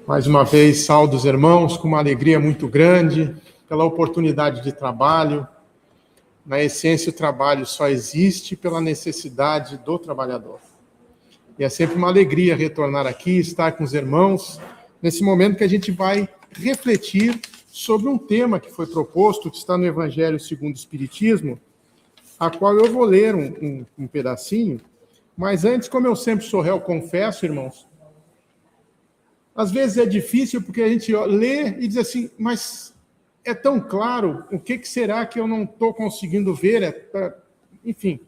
Mais uma vez, saúdo os irmãos com uma alegria muito grande pela oportunidade de trabalho. Na essência, o trabalho só existe pela necessidade do trabalhador. E é sempre uma alegria retornar aqui, estar com os irmãos, nesse momento que a gente vai refletir sobre um tema que foi proposto, que está no Evangelho segundo o Espiritismo, a qual eu vou ler um pedacinho. Mas antes, como eu sempre sou réu, confesso, irmãos, às vezes é difícil porque a gente lê e diz assim, mas é tão claro, o que será que eu não estou conseguindo ver? Enfim.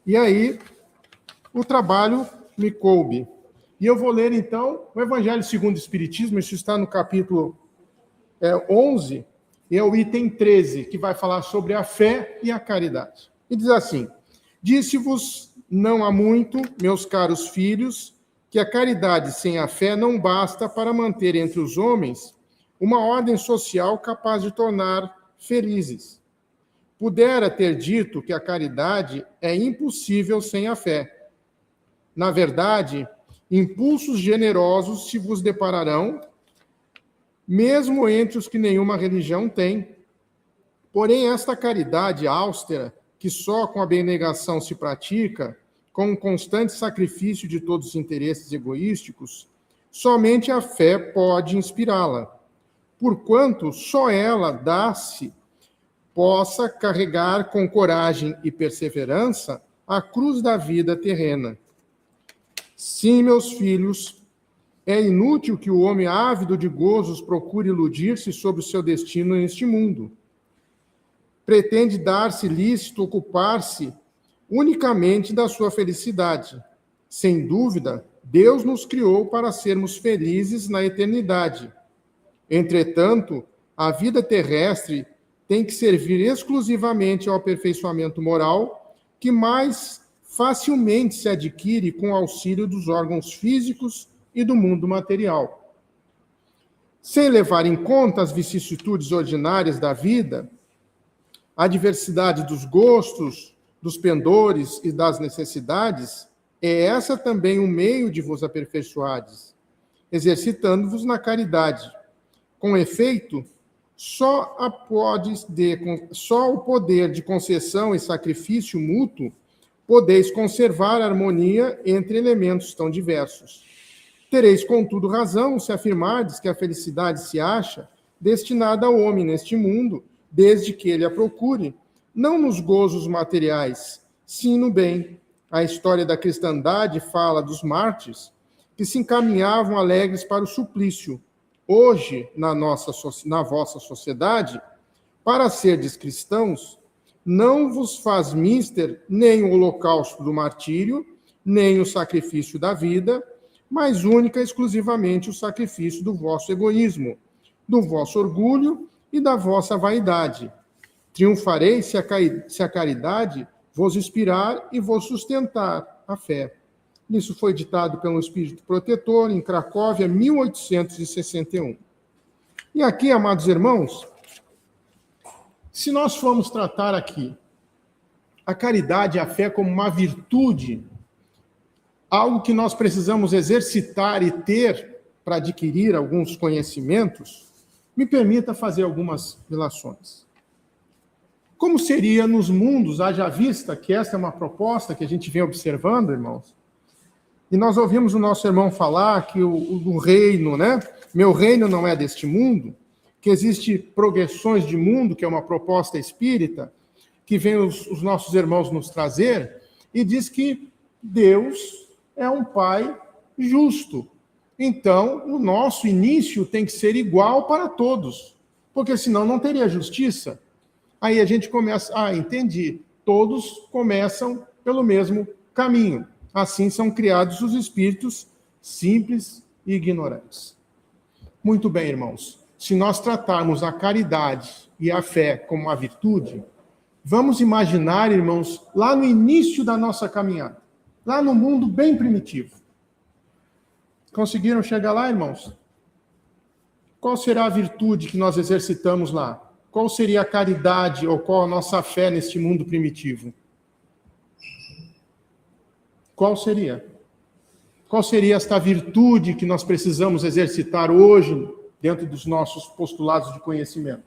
E aí, o trabalho me coube. E eu vou ler, então, o Evangelho segundo o Espiritismo, isso está no capítulo 11, e é o item 13, que vai falar sobre a fé e a caridade. E diz assim, disse-vos não há muito, meus caros filhos, que a caridade sem a fé não basta para manter entre os homens uma ordem social capaz de tornar felizes. Pudera ter dito que a caridade é impossível sem a fé. Na verdade, impulsos generosos se vos depararão, mesmo entre os que nenhuma religião tem. Porém, esta caridade austera, que só com a abnegação se pratica, com um constante sacrifício de todos os interesses egoísticos, somente a fé pode inspirá-la, porquanto só ela dá-se possa carregar com coragem e perseverança a cruz da vida terrena. Sim, meus filhos, é inútil que o homem ávido de gozos procure iludir-se sobre o seu destino neste mundo. Pretende dar-se lícito ocupar-se unicamente da sua felicidade. Sem dúvida, Deus nos criou para sermos felizes na eternidade. Entretanto, a vida terrestre tem que servir exclusivamente ao aperfeiçoamento moral, que mais facilmente se adquire com o auxílio dos órgãos físicos e do mundo material. Sem levar em conta as vicissitudes ordinárias da vida, a diversidade dos gostos, dos pendores e das necessidades, é essa também um meio de vos aperfeiçoardes, exercitando-vos na caridade. Com efeito, só o poder de concessão e sacrifício mútuo podeis conservar a harmonia entre elementos tão diversos. Tereis, contudo, razão se afirmardes que a felicidade se acha destinada ao homem neste mundo, desde que ele a procure, não nos gozos materiais, sim no bem. A história da cristandade fala dos mártires que se encaminhavam alegres para o suplício. Hoje, na vossa sociedade, para serdes cristãos, não vos faz mister nem o holocausto do martírio, nem o sacrifício da vida, mas única e exclusivamente o sacrifício do vosso egoísmo, do vosso orgulho e da vossa vaidade. Triunfareis se a caridade vos inspirar e vos sustentar a fé. Isso foi ditado pelo Espírito Protetor em Cracóvia, 1861. E aqui, amados irmãos, se nós formos tratar aqui a caridade e a fé como uma virtude, algo que nós precisamos exercitar e ter para adquirir alguns conhecimentos, me permita fazer algumas relações. Como seria nos mundos, haja vista que esta é uma proposta que a gente vem observando, irmãos, e nós ouvimos o nosso irmão falar que o reino, né? Meu reino não é deste mundo, que existe progressões de mundo, que é uma proposta espírita, que vem os nossos irmãos nos trazer, e diz que Deus é um Pai justo. Então, o nosso início tem que ser igual para todos, porque senão não teria justiça. Aí a gente começa, entendi, todos começam pelo mesmo caminho. Assim são criados os espíritos simples e ignorantes. Muito bem, irmãos. Se nós tratarmos a caridade e a fé como uma virtude, vamos imaginar, irmãos, lá no início da nossa caminhada, lá no mundo bem primitivo. Conseguiram chegar lá, irmãos? Qual será a virtude que nós exercitamos lá? Qual seria a caridade ou qual a nossa fé neste mundo primitivo? Qual seria? Qual seria esta virtude que nós precisamos exercitar hoje dentro dos nossos postulados de conhecimento?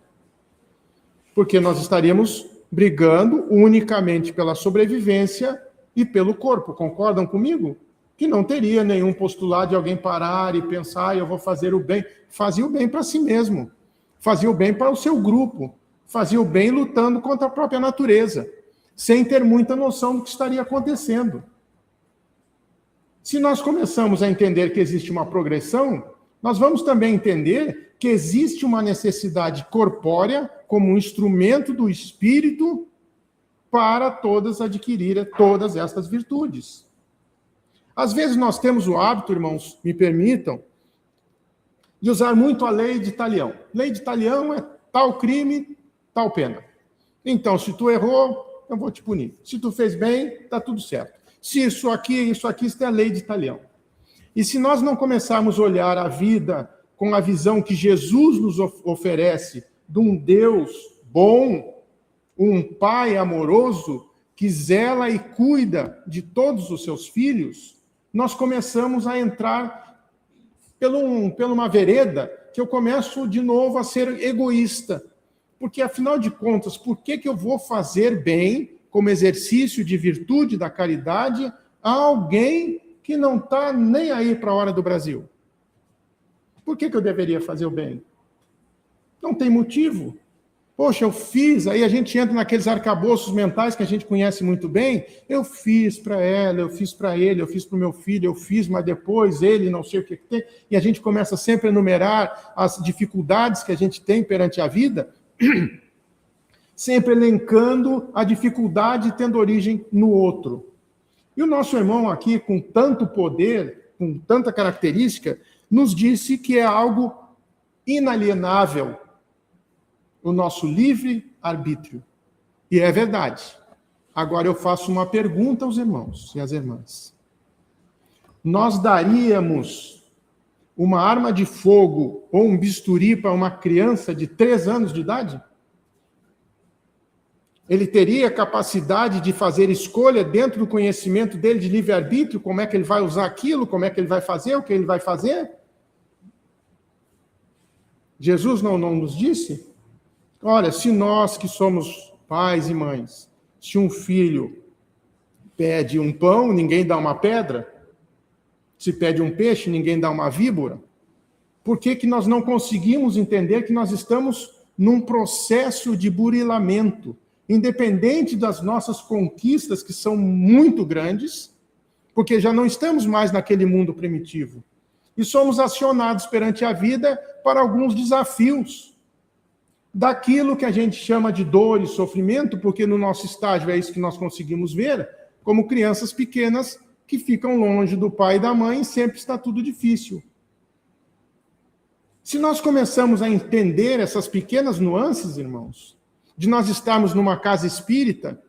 Porque nós estaríamos brigando unicamente pela sobrevivência e pelo corpo. Concordam comigo? Que não teria nenhum postulado de alguém parar e pensar, eu vou fazer o bem. Fazia o bem para si mesmo. Fazia o bem para o seu grupo. Fazia o bem lutando contra a própria natureza, sem ter muita noção do que estaria acontecendo. Se nós começamos a entender que existe uma progressão, nós vamos também entender que existe uma necessidade corpórea como um instrumento do espírito para adquirir todas estas virtudes. Às vezes nós temos o hábito, irmãos, me permitam, de usar muito a lei de talião. Lei de talião é tal crime, tal pena. Então, se tu errou, eu vou te punir. Se tu fez bem, está tudo certo. Se isso aqui, isso é a lei de talião. E se nós não começarmos a olhar a vida com a visão que Jesus nos oferece de um Deus bom, um Pai amoroso, que zela e cuida de todos os seus filhos, nós começamos a entrar por uma vereda que eu começo de novo a ser egoísta. Porque, afinal de contas, por que eu vou fazer bem, como exercício de virtude da caridade, a alguém que não está nem aí para a hora do Brasil? Por que eu deveria fazer o bem? Não tem motivo. Poxa, eu fiz, aí a gente entra naqueles arcabouços mentais que a gente conhece muito bem. Eu fiz para ela, eu fiz para ele, eu fiz para o meu filho, eu fiz, mas depois ele não sei o que tem. E a gente começa sempre a enumerar as dificuldades que a gente tem perante a vida, sempre elencando a dificuldade tendo origem no outro. E o nosso irmão aqui, com tanto poder, com tanta característica, nos disse que é algo inalienável o nosso livre-arbítrio. E é verdade. Agora eu faço uma pergunta aos irmãos e às irmãs. Nós daríamos uma arma de fogo ou um bisturi para uma criança de 3 anos de idade? Ele teria capacidade de fazer escolha dentro do conhecimento dele de livre-arbítrio, como é que ele vai usar aquilo, como é que ele vai fazer, o que ele vai fazer? Jesus não nos disse? Olha, se nós que somos pais e mães, se um filho pede um pão, ninguém dá uma pedra? Se pede um peixe, ninguém dá uma víbora? Por que nós não conseguimos entender que nós estamos num processo de burilamento, independente das nossas conquistas, que são muito grandes, porque já não estamos mais naquele mundo primitivo, e somos acionados perante a vida para alguns desafios, daquilo que a gente chama de dor e sofrimento, porque no nosso estágio é isso que nós conseguimos ver, como crianças pequenas que ficam longe do pai e da mãe e sempre está tudo difícil. Se nós começamos a entender essas pequenas nuances, irmãos, de nós estarmos numa casa espírita,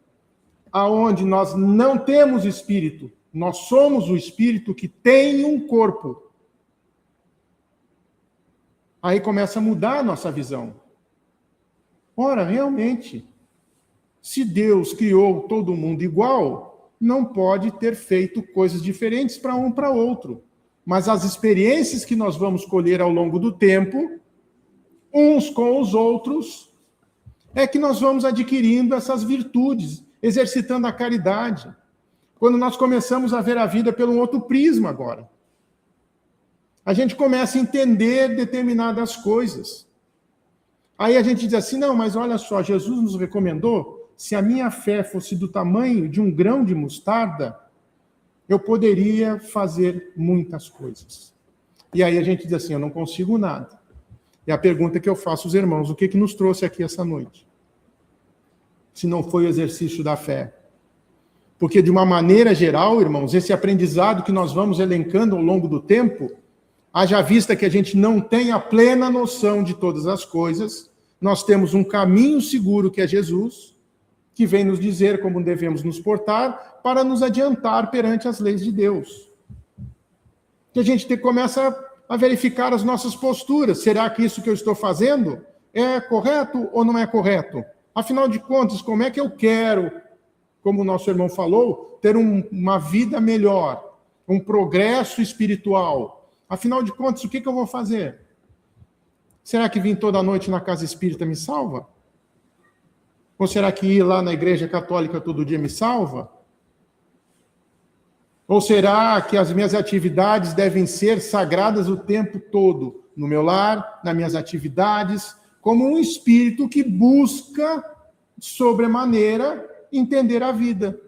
aonde nós não temos espírito, nós somos o espírito que tem um corpo. Aí começa a mudar a nossa visão. Ora, realmente, se Deus criou todo mundo igual, não pode ter feito coisas diferentes para um para outro. Mas as experiências que nós vamos colher ao longo do tempo, uns com os outros, é que nós vamos adquirindo essas virtudes, exercitando a caridade. Quando nós começamos a ver a vida pelo outro prisma agora, a gente começa a entender determinadas coisas. Aí a gente diz assim, não, mas olha só, Jesus nos recomendou, se a minha fé fosse do tamanho de um grão de mostarda, eu poderia fazer muitas coisas. E aí a gente diz assim, eu não consigo nada. E a pergunta que eu faço aos irmãos, o que nos trouxe aqui essa noite? Se não foi o exercício da fé. Porque de uma maneira geral, irmãos, esse aprendizado que nós vamos elencando ao longo do tempo, haja vista que a gente não tem a plena noção de todas as coisas, nós temos um caminho seguro que é Jesus, que vem nos dizer como devemos nos portar para nos adiantar perante as leis de Deus. Que a gente começa a verificar as nossas posturas. Será que isso que eu estou fazendo é correto ou não é correto? Afinal de contas, como é que eu quero, como o nosso irmão falou, ter uma vida melhor, um progresso espiritual. Afinal de contas, o que eu vou fazer? Será que vir toda noite na casa espírita me salva? Ou será que ir lá na igreja católica todo dia me salva? Ou será que as minhas atividades devem ser sagradas o tempo todo? No meu lar, nas minhas atividades, como um espírito que busca, sobremaneira, entender a vida.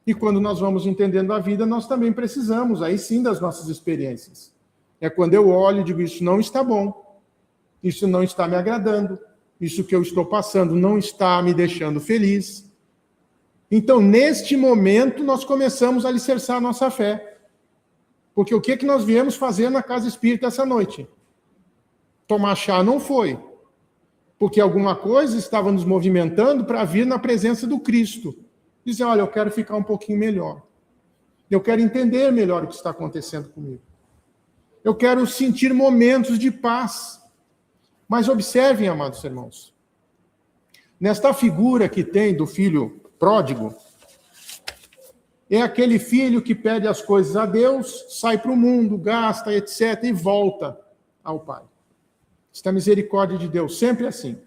E quando nós vamos entendendo a vida, nós também precisamos, aí sim, das nossas experiências. É quando eu olho e digo, isso não está bom, isso não está me agradando, isso que eu estou passando não está me deixando feliz. Então, neste momento, nós começamos a alicerçar a nossa fé. Porque o que nós viemos fazer na casa espírita essa noite? Tomar chá não foi. Porque alguma coisa estava nos movimentando para vir na presença do Cristo. Dizer, olha, eu quero ficar um pouquinho melhor. Eu quero entender melhor o que está acontecendo comigo. Eu quero sentir momentos de paz. Mas observem, amados irmãos, nesta figura que tem do filho pródigo, é aquele filho que pede as coisas a Deus, sai para o mundo, gasta, etc., e volta ao pai. Esta misericórdia de Deus, sempre assim.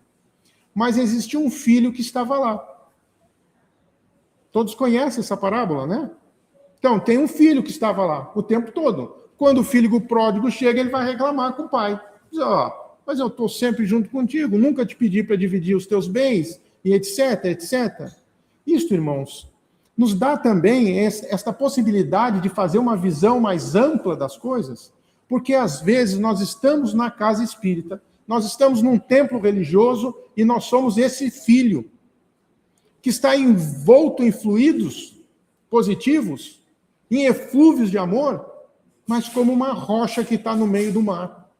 Mas existia um filho que estava lá. Todos conhecem essa parábola, né? Então, tem um filho que estava lá o tempo todo. Quando o filho pródigo chega, ele vai reclamar com o pai. Diz, mas eu estou sempre junto contigo, nunca te pedi para dividir os teus bens, e etc, etc. Isto, irmãos, nos dá também esta possibilidade de fazer uma visão mais ampla das coisas, porque às vezes nós estamos na casa espírita, nós estamos num templo religioso e nós somos esse filho que está envolto em fluidos positivos, em eflúvios de amor, mas como uma rocha que está no meio do mar.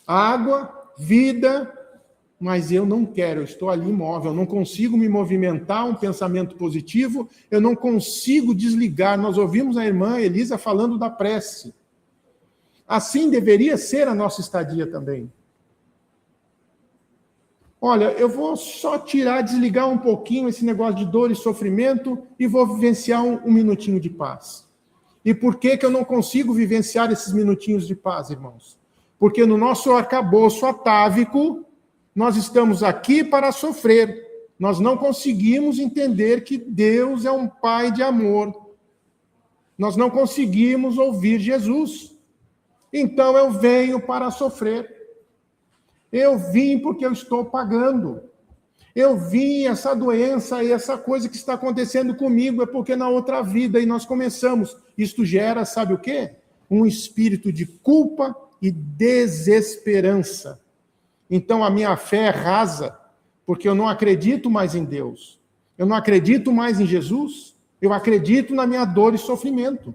Água, vida, mas eu não quero, eu estou ali imóvel, eu não consigo me movimentar, um pensamento positivo, eu não consigo desligar. Nós ouvimos a irmã Elisa falando da prece. Assim deveria ser a nossa estadia também. Olha, eu vou só desligar um pouquinho esse negócio de dor e sofrimento e vou vivenciar um minutinho de paz. E por que eu não consigo vivenciar esses minutinhos de paz, irmãos? Porque no nosso arcabouço atávico, nós estamos aqui para sofrer. Nós não conseguimos entender que Deus é um Pai de amor. Nós não conseguimos ouvir Jesus. Então eu venho para sofrer. Eu vim porque eu estou pagando. Eu vim, essa doença e essa coisa que está acontecendo comigo é porque na outra vida, e nós começamos. Isto gera, sabe o quê? Um espírito de culpa e desesperança. Então a minha fé é rasa, porque eu não acredito mais em Deus. Eu não acredito mais em Jesus. Eu acredito na minha dor e sofrimento.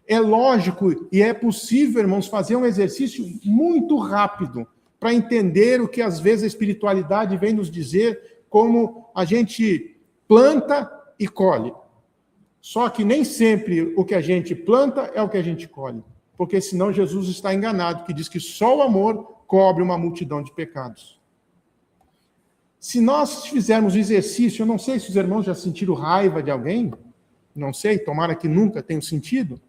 É lógico e é possível, irmãos, fazer um exercício muito rápido para entender o que às vezes a espiritualidade vem nos dizer, como a gente planta e colhe. Só que nem sempre o que a gente planta é o que a gente colhe. Porque senão Jesus está enganado, que diz que só o amor cobre uma multidão de pecados. Se nós fizermos o exercício, eu não sei se os irmãos já sentiram raiva de alguém, não sei, tomara que nunca tenham sentido,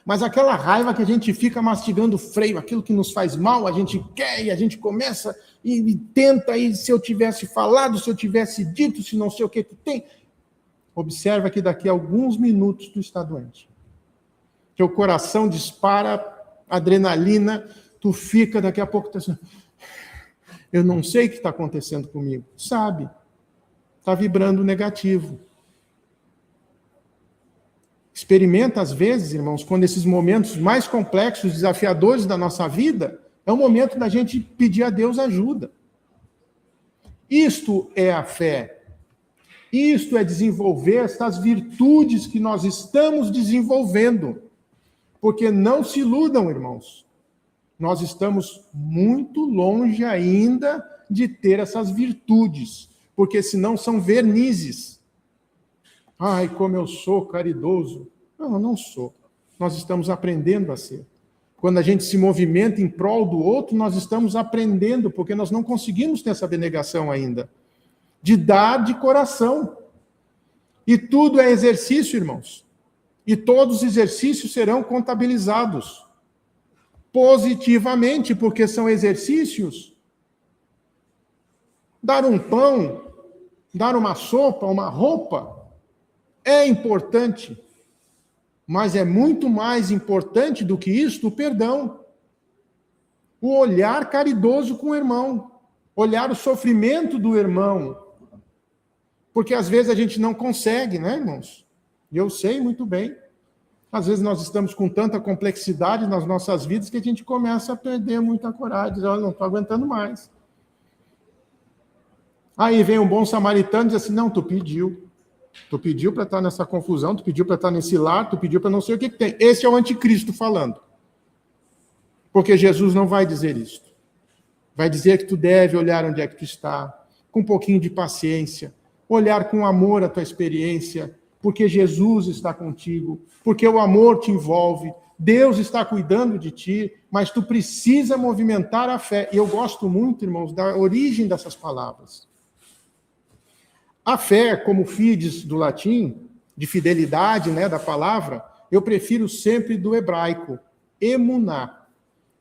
mas aquela raiva que a gente fica mastigando o freio, aquilo que nos faz mal, a gente quer e a gente começa e tenta, e se eu tivesse falado, se eu tivesse dito, se não sei o que tem. Observa que daqui a alguns minutos tu está doente. Teu coração dispara adrenalina, tu fica, daqui a pouco, tá assim, eu não sei o que está acontecendo comigo. Sabe, está vibrando negativo. Experimenta, às vezes, irmãos, quando esses momentos mais complexos, desafiadores da nossa vida, é o momento da gente pedir a Deus ajuda. Isto é a fé. Isto é desenvolver estas virtudes que nós estamos desenvolvendo. Porque não se iludam, irmãos. Nós estamos muito longe ainda de ter essas virtudes, porque senão são vernizes. Ai, como eu sou caridoso. Não, eu não sou. Nós estamos aprendendo a ser. Quando a gente se movimenta em prol do outro, nós estamos aprendendo, porque nós não conseguimos ter essa abnegação ainda. De dar de coração. E tudo é exercício, irmãos. E todos os exercícios serão contabilizados positivamente, porque são exercícios. Dar um pão, dar uma sopa, uma roupa, é importante. Mas é muito mais importante do que isso o perdão. O olhar caridoso com o irmão. Olhar o sofrimento do irmão. Porque às vezes a gente não consegue, né, irmãos? E eu sei muito bem. Às vezes nós estamos com tanta complexidade nas nossas vidas que a gente começa a perder muita coragem. Diz, olha, não estou aguentando mais. Aí vem um bom samaritano e diz assim, não, tu pediu. Tu pediu para estar nessa confusão, tu pediu para estar nesse lar, tu pediu para não sei o que tem. Esse é o anticristo falando. Porque Jesus não vai dizer isso. Vai dizer que tu deve olhar onde é que tu está, com um pouquinho de paciência, olhar com amor a tua experiência, porque Jesus está contigo, porque o amor te envolve, Deus está cuidando de ti, mas tu precisa movimentar a fé. E eu gosto muito, irmãos, da origem dessas palavras. A fé, como fides do latim, de fidelidade, né, da palavra, eu prefiro sempre do hebraico, emuná.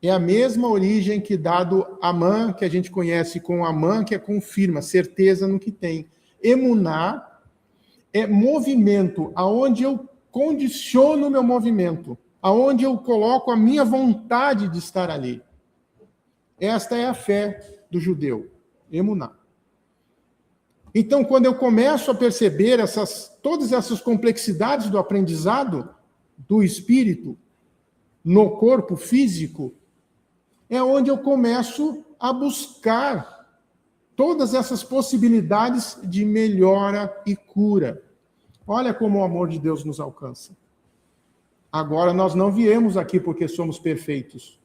É a mesma origem que dado amã, que a gente conhece com amã, que é confirma, certeza no que tem. Emuná é movimento, aonde eu condiciono o meu movimento, aonde eu coloco a minha vontade de estar ali. Esta é a fé do judeu, emuná. Então, quando eu começo a perceber todas essas complexidades do aprendizado do espírito no corpo físico, é onde eu começo a buscar todas essas possibilidades de melhora e cura. Olha como o amor de Deus nos alcança. Agora, nós não viemos aqui porque somos perfeitos.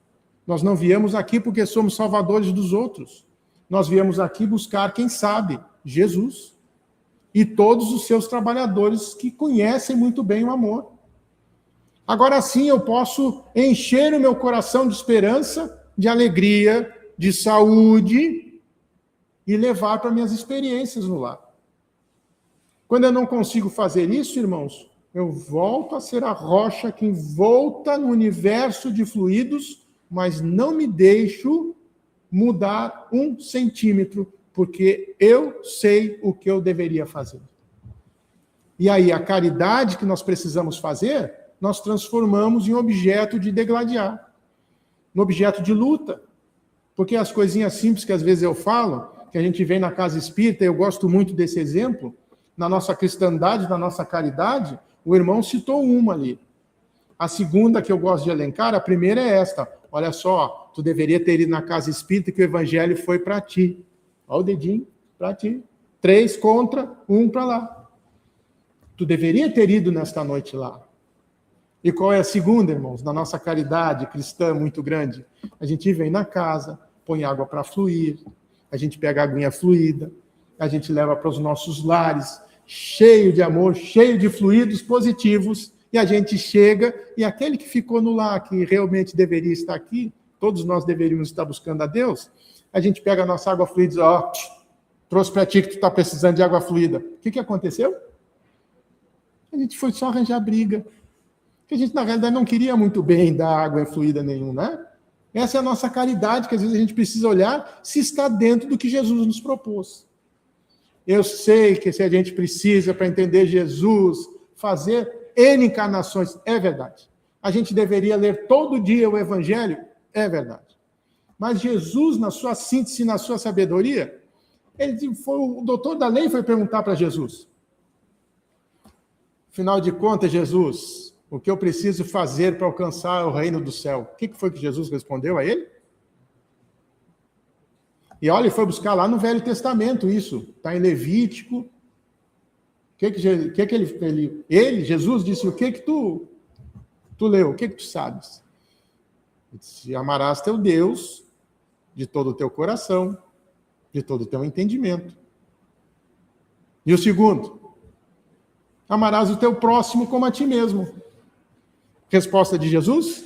Nós não viemos aqui porque somos salvadores dos outros. Nós viemos aqui buscar, quem sabe, Jesus. E todos os seus trabalhadores que conhecem muito bem o amor. Agora sim eu posso encher o meu coração de esperança, de alegria, de saúde e levar para minhas experiências no lar. Quando eu não consigo fazer isso, irmãos, eu volto a ser a rocha que envolta no universo de fluidos, mas não me deixo mudar 1 centímetro, porque eu sei o que eu deveria fazer. E aí, a caridade que nós precisamos fazer, nós transformamos em objeto de degladiar, no objeto de luta. Porque as coisinhas simples que às vezes eu falo, que a gente vem na casa espírita, eu gosto muito desse exemplo, na nossa cristandade, na nossa caridade, o irmão citou uma ali. A segunda que eu gosto de elencar, a primeira é esta. Olha só, tu deveria ter ido na casa espírita que o evangelho foi para ti. Olha o dedinho, para ti. 3 contra, 1 para lá. Tu deveria ter ido nesta noite lá. E qual é a segunda, irmãos? Na nossa caridade cristã muito grande, a gente vem na casa, põe água para fluir, a gente pega a aguinha fluida, a gente leva para os nossos lares, cheio de amor, cheio de fluidos positivos, e a gente chega, e aquele que ficou no lar, que realmente deveria estar aqui, todos nós deveríamos estar buscando a Deus, a gente pega a nossa água fluida e diz, ó, trouxe para ti que tu está precisando de água fluida. O que aconteceu? A gente foi só arranjar briga. Porque a gente, na realidade, não queria muito bem dar água fluida nenhum, né? Essa é a nossa caridade, que às vezes a gente precisa olhar se está dentro do que Jesus nos propôs. Eu sei que se a gente precisa, para entender Jesus, fazer N encarnações, é verdade. A gente deveria ler todo dia o Evangelho, é verdade. Mas Jesus, na sua síntese, na sua sabedoria, o doutor da lei foi perguntar para Jesus. Afinal de contas, Jesus, o que eu preciso fazer para alcançar o reino do céu? O que foi que Jesus respondeu a ele? E olha, ele foi buscar lá no Velho Testamento isso. Está em Levítico. Jesus, disse, o que tu leu? O que tu sabes? Ele disse, amarás teu Deus de todo o teu coração, de todo o teu entendimento. E o segundo? Amarás o teu próximo como a ti mesmo. Resposta de Jesus?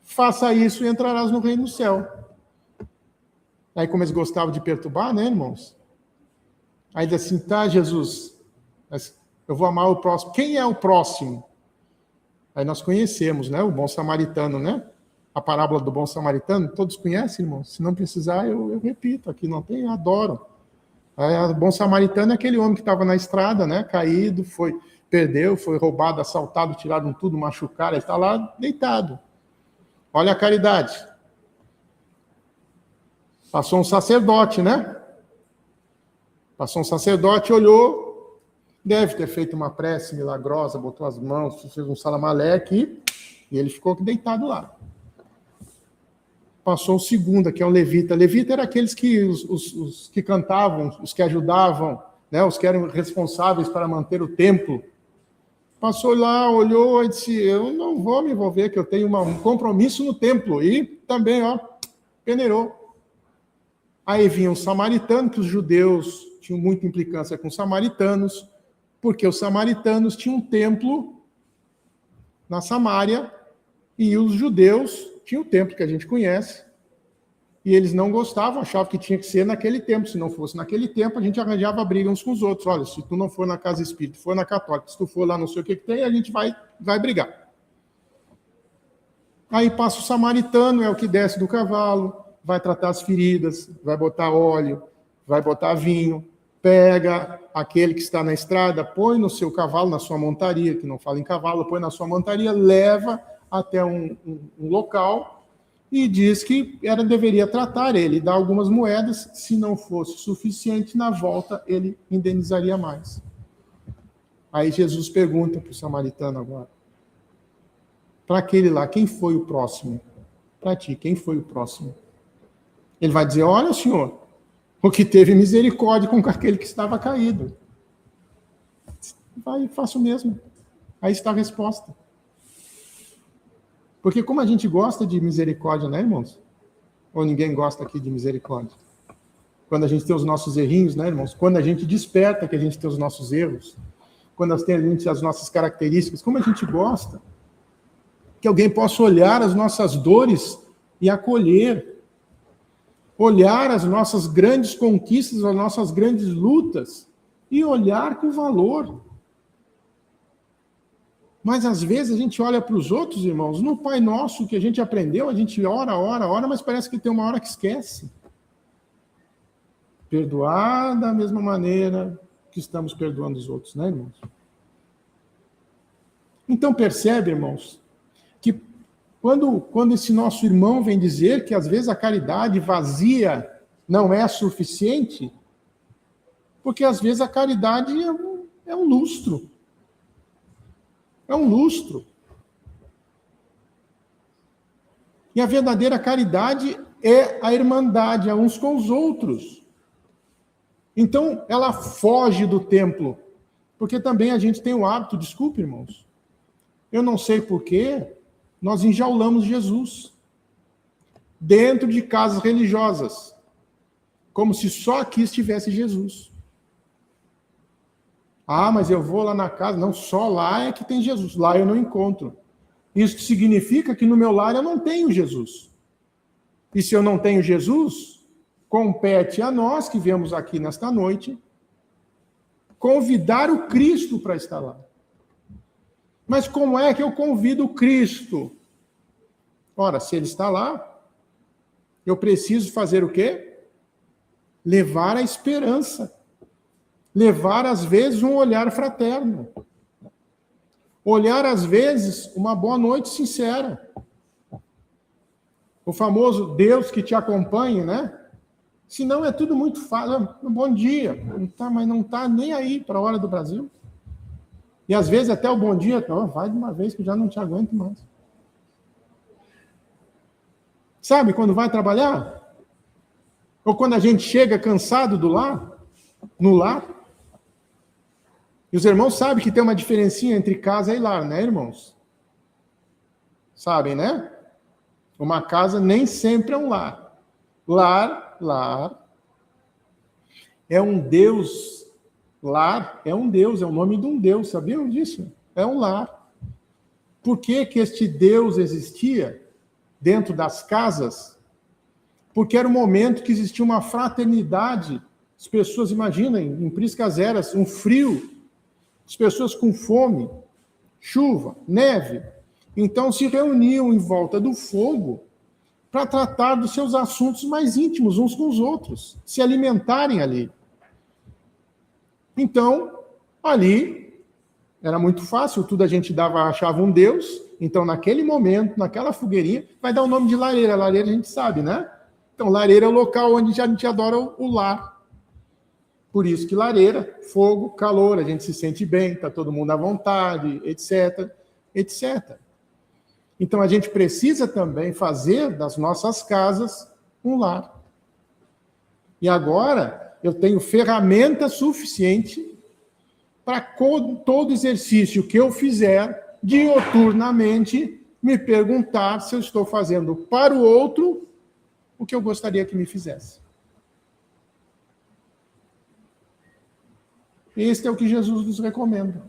Faça isso e entrarás no reino do céu. Aí, como eles gostavam de perturbar, né, irmãos? Aí diz assim, tá, Jesus, mas Eu vou amar o próximo. Quem é o próximo? Aí nós conhecemos, né? O bom samaritano, né? A parábola do bom samaritano, todos conhecem, irmãos? Se não precisar, eu repito. Aqui não tem, eu adoro. O bom samaritano é aquele homem que estava na estrada, né? Caído, perdeu, foi roubado, assaltado, tiraram tudo, machucaram, ele está lá deitado. Olha a caridade. Passou um sacerdote, né? Passou um sacerdote, olhou, deve ter feito uma prece milagrosa, botou as mãos, fez um salamaleque e ele ficou deitado lá. Passou o segundo, que é o levita. Levita era aqueles que os que cantavam, os que ajudavam, né? Os que eram responsáveis para manter o templo. Passou lá, olhou e disse, eu não vou me envolver, que eu tenho um compromisso no templo. E também, peneirou. Aí vinha um samaritano, que os judeus tinham muita implicância com os samaritanos, porque os samaritanos tinham um templo na Samária, e os judeus tinham o templo que a gente conhece, e eles não gostavam, achavam que tinha que ser naquele templo. Se não fosse naquele templo, a gente arranjava briga uns com os outros. Olha, se tu não for na casa espírita, for na católica, se tu for lá não sei o que tem, a gente vai brigar. Aí passa o samaritano, é o que desce do cavalo, vai tratar as feridas, vai botar óleo, vai botar vinho, pega aquele que está na estrada, põe no seu cavalo, na sua montaria, que não fala em cavalo, põe na sua montaria, leva até um local e diz que deveria tratar ele, dar algumas moedas, se não fosse suficiente, na volta ele indenizaria mais. Aí Jesus pergunta para o samaritano agora, para aquele lá, quem foi o próximo? Para ti, quem foi o próximo? Ele vai dizer, olha, senhor, o que teve misericórdia com aquele que estava caído. Vai, faço o mesmo. Aí está a resposta. Porque como a gente gosta de misericórdia, né, irmãos? Ou ninguém gosta aqui de misericórdia? Quando a gente tem os nossos errinhos, né, irmãos? Quando a gente desperta que a gente tem os nossos erros, quando a gente tem as nossas características, como a gente gosta que alguém possa olhar as nossas dores e acolher, olhar as nossas grandes conquistas, as nossas grandes lutas e olhar com valor. Mas às vezes a gente olha para os outros, irmãos, no Pai Nosso que a gente aprendeu, a gente ora, mas parece que tem uma hora que esquece. Perdoar da mesma maneira que estamos perdoando os outros, né, irmãos? Então percebe, irmãos, que quando esse nosso irmão vem dizer que às vezes a caridade vazia não é suficiente, porque às vezes a caridade é um lustro. É um lustro. E a verdadeira caridade é a irmandade, a uns com os outros. Então, ela foge do templo. Porque também a gente tem o hábito, desculpe, irmãos, eu não sei porquê, nós enjaulamos Jesus dentro de casas religiosas, como se só aqui estivesse Jesus. Ah, mas eu vou lá na casa. Não, só lá é que tem Jesus. Lá eu não encontro. Isso significa que no meu lar eu não tenho Jesus. E se eu não tenho Jesus, compete a nós que viemos aqui nesta noite convidar o Cristo para estar lá. Mas como é que eu convido o Cristo? Ora, se ele está lá, eu preciso fazer o quê? Levar a esperança. Levar, às vezes, um olhar fraterno. Olhar, às vezes, uma boa noite sincera. O famoso Deus que te acompanhe, né? Senão é tudo muito fácil. Bom dia. Mas não está nem aí para a hora do Brasil. E, às vezes, até o bom dia, vai de uma vez que eu já não te aguento mais. Sabe, quando vai trabalhar? Ou quando a gente chega cansado no lar? E os irmãos sabem que tem uma diferencinha entre casa e lar, né, irmãos? Sabem, né? Uma casa nem sempre é um lar. Lar. É um Deus. Lar é um Deus, é o nome de um Deus, sabiam disso? É um lar. Por que este Deus existia dentro das casas? Porque era um momento que existia uma fraternidade. As pessoas, imaginem, em Priscas Eras, um frio. as pessoas com fome, chuva, neve, então se reuniam em volta do fogo para tratar dos seus assuntos mais íntimos uns com os outros, se alimentarem ali. Então, ali era muito fácil, tudo a gente achava um Deus, então naquele momento, naquela fogueirinha, vai dar o nome de lareira. Lareira a gente sabe, né? Então, lareira é o local onde a gente adora o lar. Por isso que lareira, fogo, calor, a gente se sente bem, está todo mundo à vontade, etc, etc. Então, a gente precisa também fazer das nossas casas um lar. E agora, eu tenho ferramenta suficiente para todo exercício que eu fizer, dioturnamente, me perguntar se eu estou fazendo para o outro o que eu gostaria que me fizesse. Este é o que Jesus nos recomenda.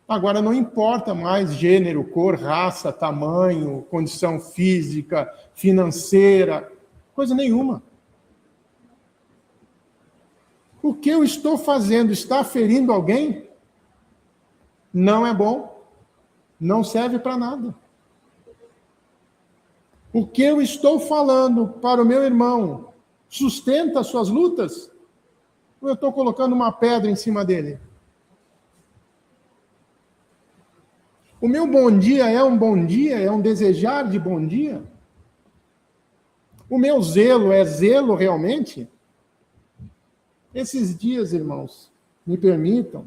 Agora, não importa mais gênero, cor, raça, tamanho, condição física, financeira, coisa nenhuma. O que eu estou fazendo está ferindo alguém? Não é bom. Não serve para nada. O que eu estou falando para o meu irmão sustenta as suas lutas? Ou eu estou colocando uma pedra em cima dele? O meu bom dia é um bom dia? É um desejar de bom dia? O meu zelo é zelo realmente? Esses dias, irmãos, me permitam,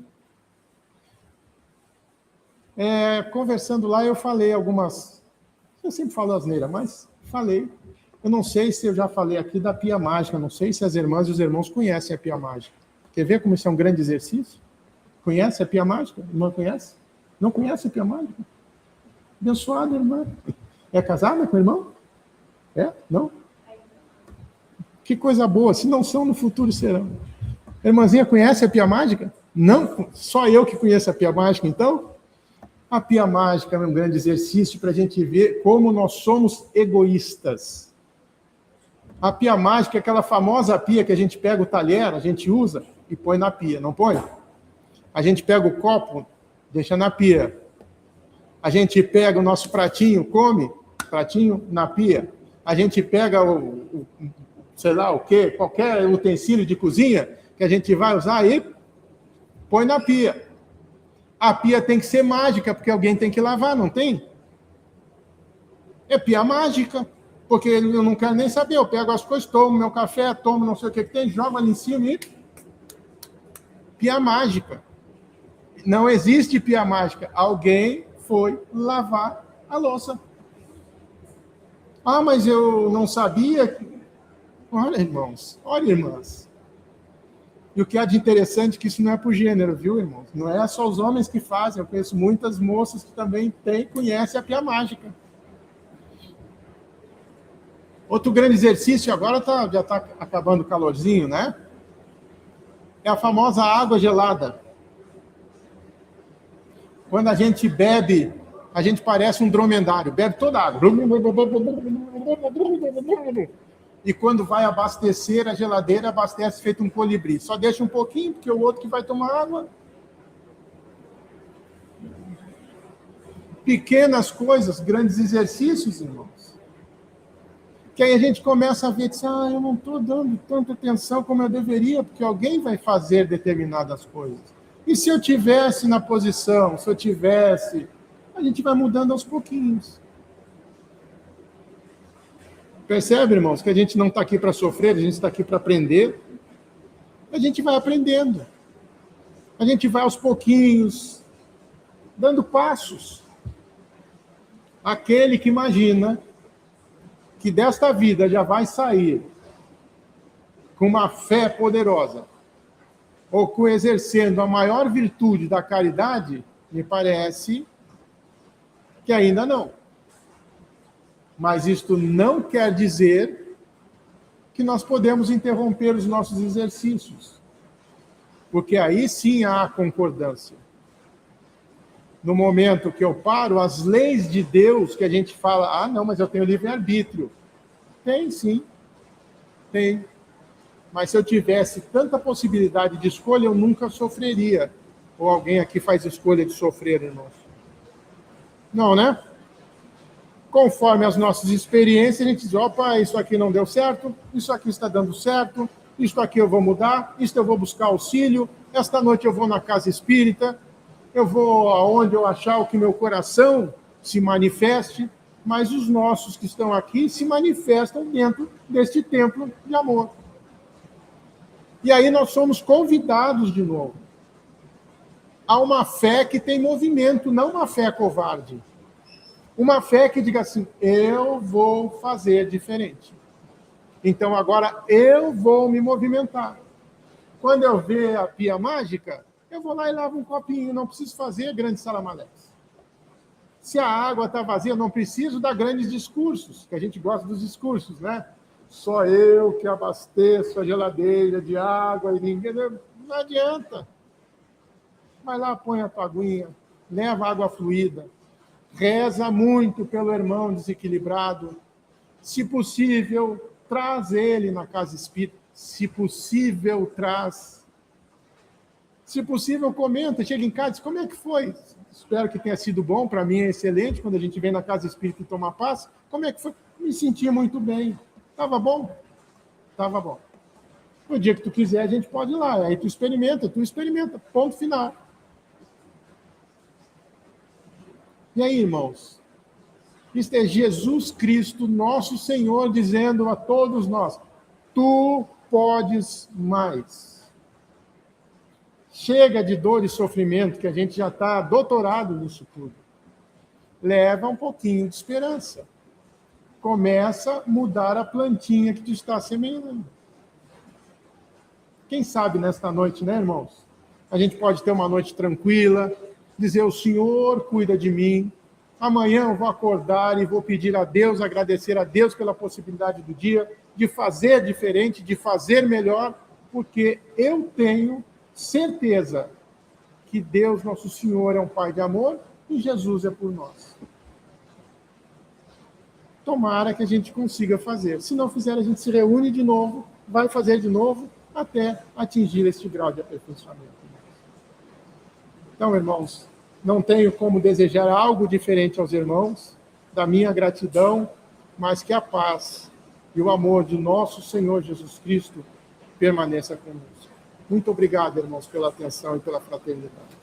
conversando lá, eu falei algumas... Eu sempre falo asneira, mas falei. Eu não sei se eu já falei aqui da pia mágica, não sei se as irmãs e os irmãos conhecem a pia mágica. Quer ver como isso é um grande exercício? Conhece a pia mágica? Irmã conhece? Não conhece a pia mágica? Abençoada, irmã. É casada com o irmão? É? Não? Que coisa boa. Se não são, no futuro serão. A irmãzinha conhece a pia mágica? Não? Só eu que conheço a pia mágica, então? A pia mágica é um grande exercício para a gente ver como nós somos egoístas. A pia mágica é aquela famosa pia que a gente pega o talher, a gente usa e põe na pia, não põe? A gente pega o copo, deixa na pia. A gente pega o nosso pratinho, come, pratinho na pia. A gente pega sei lá o quê, qualquer utensílio de cozinha que a gente vai usar e põe na pia. A pia tem que ser mágica, porque alguém tem que lavar, não tem? É pia mágica, porque eu não quero nem saber. Eu pego as coisas, tomo meu café, tomo não sei o que tem, jogo ali em cima e... Pia mágica. Não existe pia mágica. Alguém foi lavar a louça. Ah, mas eu não sabia. Olha, irmãos, olha, irmãs. E o que há de interessante é que isso não é por gênero, viu, irmãos? Não é só os homens que fazem. Eu conheço muitas moças que também conhecem a pia mágica. Outro grande exercício, agora já está acabando o calorzinho, né? É a famosa água gelada. Quando a gente bebe, a gente parece um dromedário, bebe toda a água. E quando vai abastecer, a geladeira abastece feito um colibri. Só deixa um pouquinho, porque o outro que vai tomar água. Pequenas coisas, grandes exercícios, irmãos. Que aí a gente começa a ver, eu não estou dando tanta atenção como eu deveria, porque alguém vai fazer determinadas coisas. E se eu tivesse na posição, a gente vai mudando aos pouquinhos. Percebe, irmãos, que a gente não está aqui para sofrer, a gente está aqui para aprender. A gente vai aprendendo. A gente vai aos pouquinhos, dando passos. Aquele que imagina que desta vida já vai sair com uma fé poderosa, ou exercendo a maior virtude da caridade, me parece que ainda não. Mas isto não quer dizer que nós podemos interromper os nossos exercícios, porque aí sim há concordância. No momento que eu paro, as leis de Deus que a gente fala, não, mas eu tenho livre-arbítrio. Tem sim, tem. Mas se eu tivesse tanta possibilidade de escolha, eu nunca sofreria. Ou alguém aqui faz escolha de sofrer, irmãos? Não, né? Conforme as nossas experiências, a gente diz, opa, isso aqui não deu certo, isso aqui está dando certo, isso aqui eu vou mudar, isso eu vou buscar auxílio, esta noite eu vou na casa espírita, eu vou aonde eu achar o que meu coração se manifeste, mas os nossos que estão aqui se manifestam dentro deste templo de amor. E aí nós somos convidados de novo a uma fé que tem movimento, não uma fé covarde. Uma fé que diga assim, eu vou fazer diferente. Então agora eu vou me movimentar. Quando eu ver a pia mágica, eu vou lá e lavo um copinho, não preciso fazer grandes salamaleques. Se a água está vazia, não preciso dar grandes discursos, que a gente gosta dos discursos, né? Só eu que abasteço a geladeira de água e ninguém... Não adianta. Vai lá, põe a tua aguinha, leva água fluida, reza muito pelo irmão desequilibrado. Se possível, traz ele na casa espírita. Se possível, traz. Se possível, comenta. Chega em casa e diz, como é que foi? Espero que tenha sido bom. Para mim é excelente quando a gente vem na casa espírita e toma paz. Como é que foi? Me senti muito bem. Estava bom? Estava bom. No dia que tu quiser, a gente pode ir lá. Aí tu experimenta. Ponto final. E aí, irmãos? Isto é Jesus Cristo, nosso Senhor, dizendo a todos nós, tu podes mais. Chega de dor e sofrimento, que a gente já está doutorado nisso tudo. Leva um pouquinho de esperança. Começa a mudar a plantinha que tu está semeando. Quem sabe nesta noite, né, irmãos? A gente pode ter uma noite tranquila, dizer, o Senhor cuida de mim. Amanhã eu vou acordar e vou pedir a Deus, agradecer a Deus pela possibilidade do dia, de fazer diferente, de fazer melhor, porque eu tenho certeza que Deus, nosso Senhor, é um Pai de amor e Jesus é por nós. Tomara que a gente consiga fazer. Se não fizer, a gente se reúne de novo, vai fazer de novo, até atingir este grau de aperfeiçoamento. Então, irmãos, não tenho como desejar algo diferente aos irmãos, da minha gratidão, mas que a paz e o amor de nosso Senhor Jesus Cristo permaneça conosco. Muito obrigado, irmãos, pela atenção e pela fraternidade.